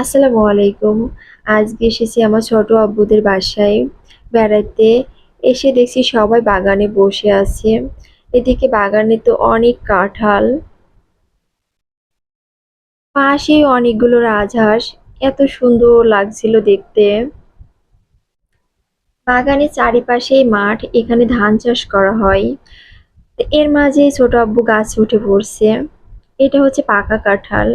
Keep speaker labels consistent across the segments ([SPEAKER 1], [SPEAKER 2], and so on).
[SPEAKER 1] আসসালামু আলাইকুম। আজকে এসেছি আমার ছোট আব্বুদের বাসায় বেড়াইতে। এসে দেখছি সবাই বাগানে বসে আছে। এদিকে বাগানে তো অনেক কাঁঠাল, পাশেই অনেকগুলো রাজহাঁস। এত সুন্দর লাগছিল দেখতে। বাগানের চারিপাশেই মাঠ, এখানে ধান চাষ করা হয়। তো এর মাঝেই ছোট আব্বু গাছে উঠে পড়ছে। এটা হচ্ছে পাকা কাঁঠাল।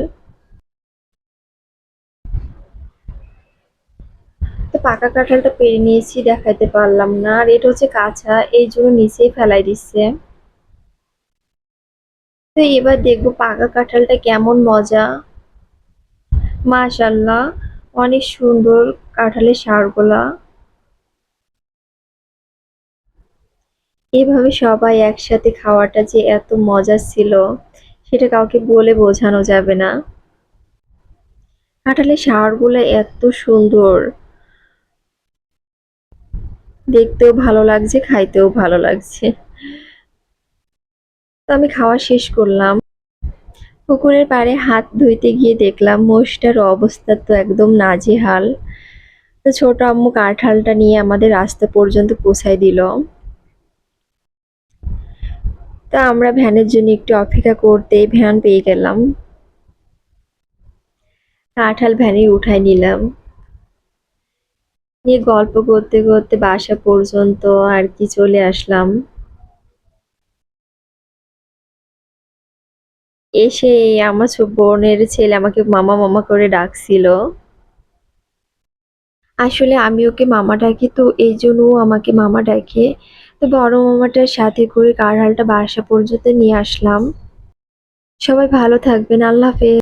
[SPEAKER 1] তো পাকা কাঁঠালটা পেড়ে নিয়েছি, দেখাইতে পারলাম না। আর এটা হচ্ছে কাঁচা, এই জন্য নিচেই ফেলাই দিচ্ছে। তো এবার দেখবো পাকা কাঁঠালটা কেমন মজা। মাশাআল্লাহ, অনেক সুন্দর কাঁঠালের শাঁসগুলা। এভাবে সবাই একসাথে খাওয়াটা যে এত মজা ছিল, সেটা কাউকে বলে বোঝানো যাবে না। কাঁঠালের শাঁসগুলো এত সুন্দর, দেখতেও ভালো লাগছে, খাইতেও ভালো লাগছে। তো আমি খাওয়া শেষ করলাম। পুকুরের পাড়ে হাত ধুইতে গিয়ে দেখলাম মোষটার অবস্থা তো একদম নাজেহাল। তো ছোট আম্মু কাঁঠালটা নিয়ে আমাদের রাস্তা পর্যন্ত পৌঁছায় দিল। তা আমরা ভ্যানের জন্য একটু অপেক্ষা করতেই ভ্যান পেয়ে গেলাম। কাঁঠাল ভ্যানে উঠায় নিলাম, নিয়ে গল্প করতে করতে বাসা পর্যন্ত আর কি চলে আসলাম। এসে আমার বোনের ছেলে আমাকে মামা মামা করে ডাকছিল। আসলে আমি ওকে মামা ডাকি, তো এই জন্য ও আমাকে মামা ডাকে। তো বড় মামাটার সাথে করে কাঁঠালটা বাসা পর্যন্ত নিয়ে আসলাম। সবাই ভালো থাকবেন, আল্লাহ হাফেজ।